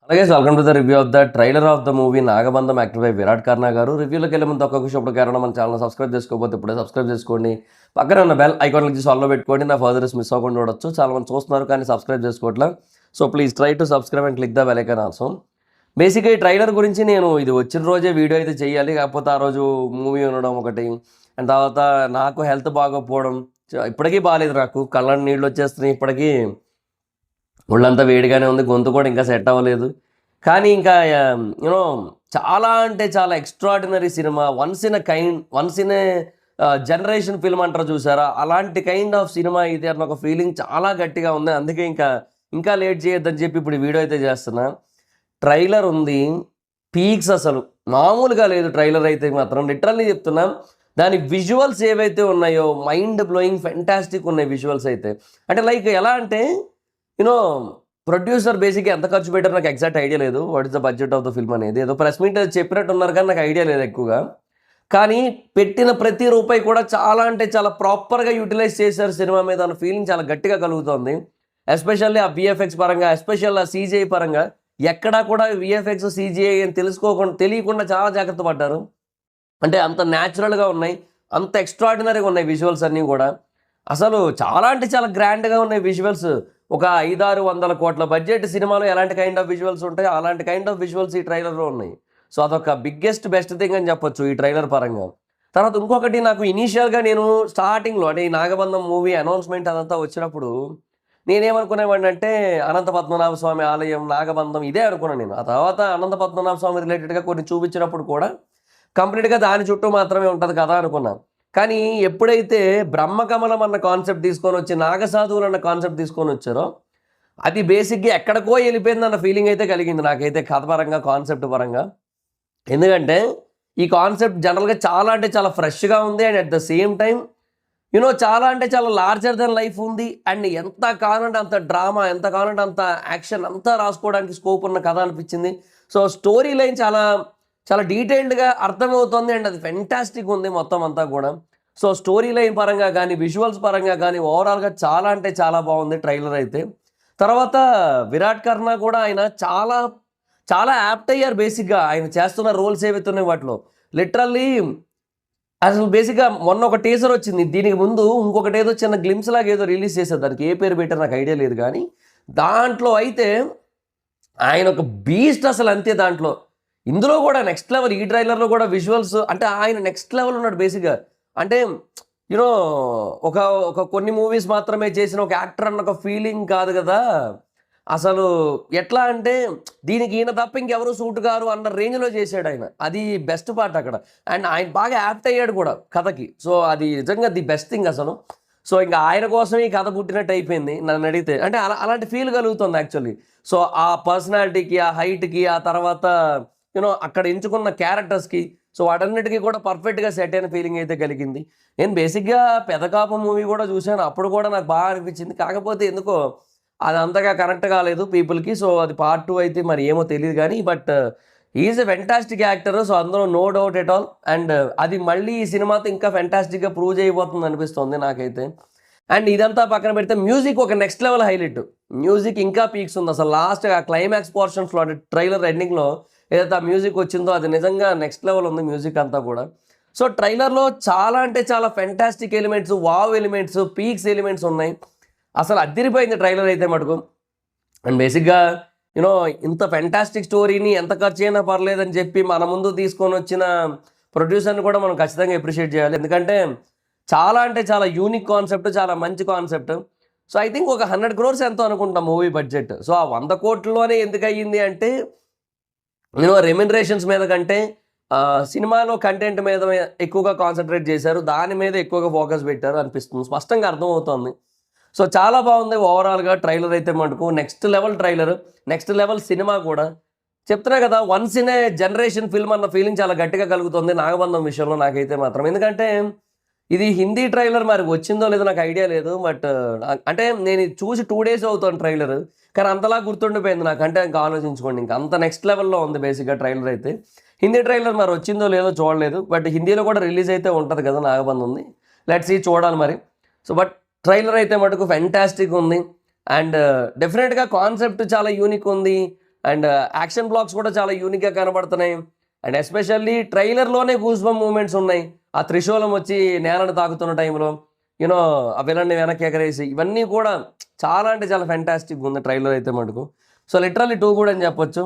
అలాగే welcome to the review of the trailer of the movie Nagabandham actor by Virat Karna garu. రివ్యూలోకి వెళ్ళే ముందు ఒక్కొక్క షోప్పుడు కారణం మన ఛానల్ సబ్స్క్రైబ్ చేసుకోకపోతే ఇప్పుడే సబ్స్క్రైబ్ చేసుకోండి. పక్కన ఉన్న బెల్ ఐకాన్ నుంచి సాల్వ్లో పెట్టుకోండి. నా ఫర్దర్స్ మిస్ అవ్వకుండా చూడొచ్చు. చాలా మంది చూస్తున్నారు కానీ సబ్స్క్రైబ్ చేసుకోవట్లేదు. So please try to subscribe and click the bell icon also. బేసిక్గా ఈ ట్రైలర్ గురించి నేను ఇది వచ్చిన రోజే వీడియో అయితే చేయాలి, కాకపోతే ఆ రోజు మూవీ ఉండడం ఒకటి, అండ్ తర్వాత నాకు హెల్త్ బాగోకపోవడం, ఇప్పటికీ బాగాలేదు, నాకు కళ్ళ నీళ్ళు వచ్చేస్తున్నాయి, ఇప్పటికీ ఒళ్ళంతా వేడిగానే ఉంది, గొంతు కూడా ఇంకా సెట్ అవ్వలేదు. కానీ ఇంకా యూనో చాలా అంటే చాలా extraordinary cinema, once in a generation film అంటారు చూసారా, అలాంటి కైండ్ ఆఫ్ సినిమా ఇది అన్న ఒక ఫీలింగ్ చాలా గట్టిగా ఉంది. అందుకే ఇంకా లేట్ చేయొద్దని చెప్పి ఇప్పుడు వీడియో అయితే చేస్తున్నా. ట్రైలర్ ఉంది, పీక్స్ అసలు మామూలుగా లేదు. ట్రైలర్ అయితే మాత్రం లిటరల్లీ చెప్తున్నాం, దాని విజువల్స్ ఏవైతే ఉన్నాయో మైండ్ బ్లోయింగ్, ఫెంటాస్టిక్ ఉన్నాయి విజువల్స్ అయితే. అంటే లైక్ ఎలా అంటే యూనో ప్రొడ్యూసర్ బేసిక్గా ఎంత ఖర్చు పెట్టారో నాకు ఎగ్జాక్ట్ ఐడియా లేదు. What is the budget of the film అనేది ఏదో ప్రెస్ మీట్ చెప్పినట్టు ఉన్నారు కానీ నాకు ఐడియా లేదు ఎక్కువగా. కానీ పెట్టిన ప్రతి రూపాయి కూడా చాలా అంటే చాలా ప్రాపర్గా యూటిలైజ్ చేశారు సినిమా మీద అన్న ఫీలింగ్ చాలా గట్టిగా కలుగుతుంది. ఎస్పెషల్లీ ఆ విఎఫ్ఎక్స్ పరంగా, ఎస్పెషల్ ఆ సీజీఐ పరంగా ఎక్కడా కూడా విఎఫ్ఎక్స్ సీజీఐ అని తెలియకుండా చాలా జాగ్రత్త పడ్డారు. అంటే అంత న్యాచురల్గా ఉన్నాయి, అంత ఎక్స్ట్రాడినరీగా ఉన్నాయి విజువల్స్ అన్నీ కూడా. అసలు చాలా అంటే చాలా గ్రాండ్గా ఉన్నాయి విజువల్స్. ఒక 500-600 కోట్ల బడ్జెట్ సినిమాలో ఎలాంటి కైండ్ ఆఫ్ విజువల్స్ ఉంటాయో అలాంటి కైండ్ ఆఫ్ విజువల్స్ ఈ ట్రైలర్లో ఉన్నాయి. సో అదొక బెస్ట్ థింగ్ అని చెప్పొచ్చు ఈ ట్రైలర్ పరంగా. తర్వాత ఇంకొకటి, నాకు ఇనీషియల్గా నేను స్టార్టింగ్లో అంటే ఈ నాగబంధం మూవీ అనౌన్స్మెంట్ అదంతా వచ్చినప్పుడు నేనేమనుకునేవాడిని అంటే అనంత పద్మనాభ స్వామి ఆలయం, నాగబంధం ఇదే అనుకున్నాను నేను. ఆ తర్వాత అనంత పద్మనాభ స్వామి రిలేటెడ్గా కొన్ని చూపించినప్పుడు కూడా కంప్లీట్గా దాని చుట్టూ మాత్రమే ఉంటుంది కదా అనుకున్నాను. కానీ ఎప్పుడైతే బ్రహ్మకమలం అన్న కాన్సెప్ట్ తీసుకొని వచ్చి నాగసాధువులు అన్న కాన్సెప్ట్ తీసుకొని వచ్చారో అది బేసిక్గా ఎక్కడికో వెళ్ళిపోయిందన్న ఫీలింగ్ అయితే కలిగింది నాకైతే, కథ పరంగా, కాన్సెప్ట్ పరంగా. ఎందుకంటే ఈ కాన్సెప్ట్ జనరల్గా చాలా అంటే చాలా ఫ్రెష్గా ఉంది, and at the same time చాలా అంటే చాలా లార్జర్ దెన్ లైఫ్ ఉంది. అండ్ ఎంత కావాలంటే అంత డ్రామా, ఎంత కావాలంటే అంత యాక్షన్ అంతా రాసుకోవడానికి స్కోప్ ఉన్న కథ అనిపించింది. సో స్టోరీ లైన్ చాలా చాలా డీటెయిల్డ్గా అర్థమవుతుంది, అండ్ అది ఫెంటాస్టిక్ ఉంది మొత్తం అంతా కూడా. సో స్టోరీ లైన్ పరంగా కానీ, విజువల్స్ పరంగా కానీ ఓవరాల్గా చాలా అంటే చాలా బాగుంది ట్రైలర్ అయితే. తర్వాత విరాట్ కర్నా కూడా ఆయన చాలా చాలా యాప్ట్ అయ్యారు బేసిక్గా ఆయన చేస్తున్న రోల్స్ ఏవైతే ఉన్నాయి వాటిలో. లిటరల్లీ అసలు బేసిక్గా మొన్న ఒక టీజర్ వచ్చింది, దీనికి ముందు ఇంకొకటి ఏదో చిన్న గ్లిమ్స్ లాగా ఏదో రిలీజ్ చేశారు, దానికి ఏ పేరు పెట్టారు నాకు ఐడియా లేదు. కానీ దాంట్లో అయితే ఆయన ఒక బీస్ట్ అసలు, అంతే. దాంట్లో ఇందులో కూడా నెక్స్ట్ లెవెల్, ఈ ట్రైలర్లో కూడా విజువల్స్ అంటే ఆయన నెక్స్ట్ లెవెల్ ఉన్నాడు బేసిక్గా. అంటే ఒక ఒక కొన్ని మూవీస్ మాత్రమే చేసిన ఒక యాక్టర్ అన్న ఒక ఫీలింగ్ కాదు కదా అసలు. ఎట్లా అంటే దీనికి ఈయన తప్ప ఇంకెవరు సూట్ గారు అన్న రేంజ్లో చేశాడు ఆయన, అది బెస్ట్ పార్ట్ అక్కడ. అండ్ ఆయన బాగా యాప్ట్ అయ్యాడు కూడా కథకి. సో అది నిజంగా ది బెస్ట్ థింగ్ అసలు. సో ఇంకా ఆయన కోసం ఈ కథ పుట్టినట్టు అయిపోయింది నన్ను అడిగితే. అంటే అలాంటి ఫీల్ కలుగుతుంది యాక్చువల్లీ. సో ఆ పర్సనాలిటీకి, ఆ హైట్కి, ఆ తర్వాత అక్కడ ఎంచుకున్న క్యారెక్టర్స్కి, సో వాటన్నిటికీ కూడా పర్ఫెక్ట్గా సెట్ అయిన ఫీలింగ్ అయితే కలిగింది. నేను బేసిక్గా పెదకాప మూవీ కూడా చూశాను, అప్పుడు కూడా నాకు బాగా అనిపించింది. కాకపోతే ఎందుకో అది అంతగా కనెక్ట్ కాలేదు పీపుల్కి. సో అది పార్ట్ 2 అయితే మరి ఏమో తెలియదు కానీ, but is a fantastic actor. So అందులో no doubt at all. And అది మళ్ళీ ఈ సినిమాతో ఇంకా ఫెంటాస్టిక్గా ప్రూవ్ చేయబోతుంది అనిపిస్తుంది నాకైతే. అండ్ ఇదంతా పక్కన పెడితే మ్యూజిక్ ఒక నెక్స్ట్ లెవెల్ హైలైట్. మ్యూజిక్ ఇంకా పీక్స్ ఉంది అసలు. లాస్ట్ ఆ క్లైమాక్స్ పోర్షన్స్లో అంటే ట్రైలర్ ఎండింగ్లో ఏదైతే ఆ మ్యూజిక్ వచ్చిందో అది నిజంగా నెక్స్ట్ లెవెల్ ఉంది మ్యూజిక్ అంతా కూడా. సో ట్రైలర్లో చాలా అంటే చాలా fantastic elements, wow elements, peaks elements ఉన్నాయి. అసలు అదిరిపోయింది ట్రైలర్ అయితే మటుకు. అండ్ బేసిక్గా ఇంత ఫెంటాస్టిక్ స్టోరీని ఎంత ఖర్చు అయినా పర్లేదని చెప్పి మన ముందు తీసుకొని వచ్చిన ప్రొడ్యూసర్ని కూడా మనం ఖచ్చితంగా అప్రిషియేట్ చేయాలి. ఎందుకంటే చాలా అంటే చాలా యూనిక్ కాన్సెప్ట్, చాలా మంచి కాన్సెప్ట్. సో ఐ థింక్ ఒక 100 crores ఎంతో అనుకుంటాం మూవీ బడ్జెట్. సో ఆ 100 కోట్లలోనే ఎందుకు అయ్యింది అంటే రెమ్యునరేషన్స్ మీద కంటే సినిమాలో కంటెంట్ మీద ఎక్కువగా కాన్సన్ట్రేట్ చేశారు, దాని మీద ఎక్కువగా ఫోకస్ పెట్టారు అనిపిస్తుంది, స్పష్టంగా అర్థమవుతుంది. సో చాలా బాగుంది ఓవరాల్గా ట్రైలర్ అయితే మటుకు. Next level trailer, next level cinema కూడా. చెప్తున్నా కదా, once in a generation film అన్న ఫీలింగ్ చాలా గట్టిగా కలుగుతుంది నాగబంధం విషయంలో నాకైతే మాత్రం. ఎందుకంటే ఇది హిందీ ట్రైలర్, మరి వచ్చిందో లేదో నాకు ఐడియా లేదు. బట్ అంటే నేను చూసి 2 days అవుతాను ట్రైలర్, కానీ అంతలా గుర్తుండిపోయింది నాకంటే. ఇంకా ఆలోచించుకోండి, ఇంకా అంత నెక్స్ట్ లెవెల్లో ఉంది బేసిక్గా ట్రైలర్ అయితే. హిందీ ట్రైలర్ మరి వచ్చిందో లేదో చూడలేదు, బట్ హిందీలో కూడా రిలీజ్ అయితే ఉంటుంది కదా నాగబంధం ఉంది. లెట్స్ సీ, చూడాలి మరి. సో బట్ ట్రైలర్ అయితే మటుకు ఫెంటాస్టిక్ ఉంది. అండ్ డెఫినెట్గా కాన్సెప్ట్ చాలా యూనిక్ ఉంది. అండ్ యాక్షన్ బ్లాక్స్ కూడా చాలా యూనిక్గా కనబడుతున్నాయి. అండ్ ఎస్పెషల్లీ ట్రైలర్లోనే గూస్ బంప్ మూమెంట్స్ ఉన్నాయి. ఆ త్రిశూలం వచ్చి నేలను తాకుతున్న టైంలో యూనో ఆ విలన్ని వెనక్కి ఎగరేసి ఇవన్నీ కూడా చాలా అంటే చాలా ఫెంటాస్టిక్ ఉంది ట్రైలర్ అయితే మటుకు. సో లిటరల్లీ 2 కూడా అని చెప్పొచ్చు.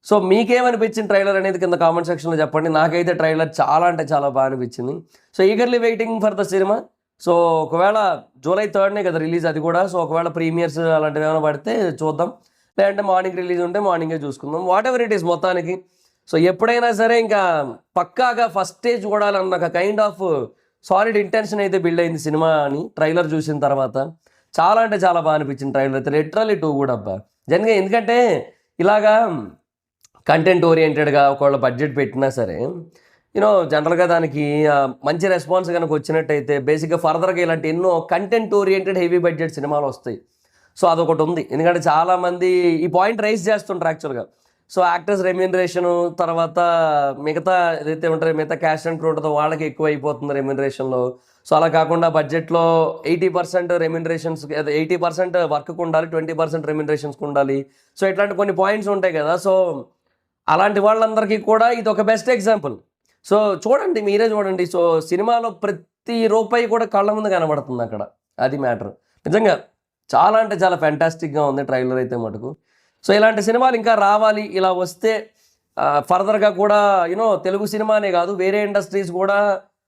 సో మీకేమనిపించింది ట్రైలర్ అనేది కింద కామెంట్ సెక్షన్లో చెప్పండి. నాకైతే ట్రైలర్ చాలా అంటే చాలా బాగా అనిపించింది. So eagerly waiting for the cinema. So ఒకవేళ జూలై 3నే కదా రిలీజ్ అది కూడా. సో ఒకవేళ ప్రీమియర్స్ అలాంటివి ఏమైనా పడితే చూద్దాం, లేదంటే మార్నింగ్ రిలీజ్ ఉంటే మార్నింగే చూసుకుందాం. వాట్ ఎవర్ ఇట్ ఈస్ మొత్తానికి. సో ఎప్పుడైనా సరే ఇంకా పక్కాగా ఫస్ట్ స్టేజ్ చూడాలన్న ఒక కైండ్ ఆఫ్ సాలిడ్ ఇంటెన్షన్ అయితే బిల్డ్ అయింది సినిమా అని ట్రైలర్ చూసిన తర్వాత. చాలా అంటే చాలా బాగా అనిపించింది ట్రైలర్ అయితే. లిటరల్లీ 2 కూడా అబ్బా జనగా. ఎందుకంటే ఇలాగా కంటెంట్ ఓరియంటెడ్గా ఒకవేళ బడ్జెట్ పెట్టినా సరే జనరల్గా దానికి మంచి రెస్పాన్స్ కనుక వచ్చినట్టయితే బేసిక్గా ఫర్దర్గా ఇలాంటి ఎన్నో కంటెంట్ ఓరియంటెడ్ హెవీ బడ్జెట్ సినిమాలు వస్తాయి. సో అదొకటి ఉంది. ఎందుకంటే చాలామంది ఈ పాయింట్ రైజ్ చేస్తుంటారు యాక్చువల్గా. సో యాక్టర్స్ రెమ్యూనరేషను తర్వాత మిగతా ఏదైతే ఉంటారో మిగతా క్యాస్ట్ అండ్ క్రూ ఉంటుందో వాళ్ళకి ఎక్కువ అయిపోతుంది రెమ్యూనరేషన్లో. సో అలా కాకుండా బడ్జెట్లో 80% రెమ్యూనరేషన్స్ 80% వర్క్కి ఉండాలి, 20% రెమ్యూనరేషన్స్కి ఉండాలి. సో ఇట్లాంటి కొన్ని పాయింట్స్ ఉంటాయి కదా. సో అలాంటి వాళ్ళందరికీ కూడా ఇది ఒక బెస్ట్ ఎగ్జాంపుల్. సో చూడండి, మీరే చూడండి. సో సినిమాలో ప్రతి రూపాయి కూడా కళ్ళ ముందు కనబడుతుంది అక్కడ. అది మ్యాటర్. నిజంగా చాలా అంటే చాలా ఫ్యాంటాస్టిక్గా ఉంది ట్రైలర్ అయితే మటుకు. సో ఇలాంటి సినిమాలు ఇంకా రావాలి. ఇలా వస్తే ఫర్దర్గా కూడా తెలుగు సినిమానే కాదు వేరే ఇండస్ట్రీస్ కూడా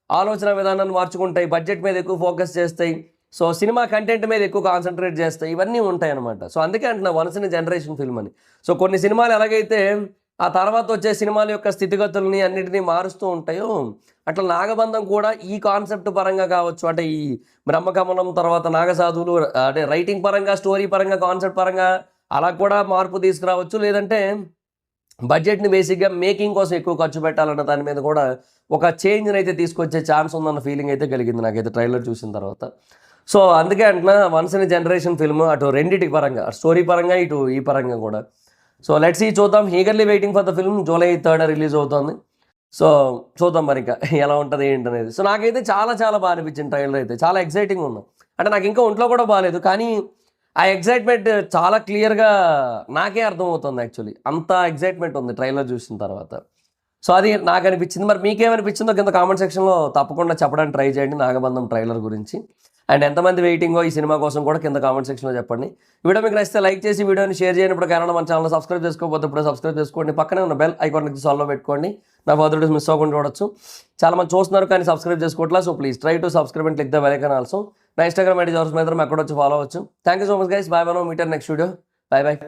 ఆలోచన విధానాన్ని మార్చుకుంటాయి, బడ్జెట్ మీద ఎక్కువ ఫోకస్ చేస్తాయి. సో సినిమా కంటెంట్ మీద ఎక్కువ కాన్సన్ట్రేట్ చేస్తాయి. ఇవన్నీ ఉంటాయి అన్నమాట. సో అందుకే అంటున్నా వన్స్ ఇన్ జనరేషన్ ఫిల్మ్ అని. సో కొన్ని సినిమాలు ఎలాగైతే ఆ తర్వాత వచ్చే సినిమాల యొక్క స్థితిగతుల్ని అన్నిటినీ మారుస్తూ ఉంటాయో అట్లా నాగబంధం కూడా ఈ కాన్సెప్ట్ పరంగా కావచ్చు, అంటే ఈ బ్రహ్మకమలం తర్వాత నాగసాధువులు అంటే రైటింగ్ పరంగా, స్టోరీ పరంగా, కాన్సెప్ట్ పరంగా అలా కూడా మార్పు తీసుకురావచ్చు. లేదంటే బడ్జెట్ని బేసిక్గా మేకింగ్ కోసం ఎక్కువ ఖర్చు పెట్టాలన్న దాని మీద కూడా ఒక చేంజ్ని అయితే తీసుకొచ్చే ఛాన్స్ ఉందన్న ఫీలింగ్ అయితే కలిగింది నాకైతే ట్రైలర్ చూసిన తర్వాత. సో అందుకే అంటున్నా వన్స్ ఇన్ జనరేషన్ ఫిల్మ్, అటు రెండింటి పరంగా, స్టోరీ పరంగా ఇటు ఈ పరంగా కూడా. సో లెట్స్ సీ, చూద్దాం. Eagerly waiting for the film. July 3 release అవుతుంది. సో చూద్దాం మరి ఇంకా ఎలా ఉంటుంది ఏంటనేది. సో నాకైతే చాలా చాలా బాగా అనిపించింది ట్రైలర్ అయితే. చాలా ఎక్సైటింగ్ ఉంది. అంటే నాకు ఇంకా ఒంట్లో కూడా బాగాలేదు, కానీ ఆ ఎక్సైట్మెంట్ చాలా క్లియర్గా నాకే అర్థమవుతుంది యాక్చువల్లీ. అంత ఎక్సైట్మెంట్ ఉంది ట్రైలర్ చూసిన తర్వాత. సో అది నాకు అనిపించింది. మరి మీకేమనిపించిందో కింద కామెంట్ సెక్షన్లో తప్పకుండా చెప్పడానికి ట్రై చేయండి నాగబంధం ట్రైలర్ గురించి. అండ్ ఎంతమంది వెయిటింగో ఈ సినిమా కోసం కూడా కింద కామెంట్ సెక్షన్లో చెప్పండి. ఈ వీడియో మీకు నచ్చితే లైక్ చేసి వీడియోని షేర్ చేయనప్పుడు కారణం మన ఛానల్ సబ్స్క్రైబ్ చేసుకోకపోతే ఇప్పుడు సబ్స్క్రైబ్ చేసుకోండి. పక్కనే ఉన్న బెల్ ఐకాన్ సాల్వ్లో పెట్టుకోండి. నా ఫర్దర్ వీడియోస్ మిస్ అవ్వకుండా చూడొచ్చు. చాలా మంది చూస్తున్నారు కానీ సబ్స్క్రైబ్ చేసుకోవట్లా. So please try to subscribe and click the bell icon also. నా ఇన్స్టాగ్రామ్ ఐడి జోర్స్ మీద అక్కడ వచ్చి ఫాలో అవ్వచ్చు. Thank you so much guys. Bye. మనం మీటర్ నెక్స్ట్ వీడియో. Bye bye.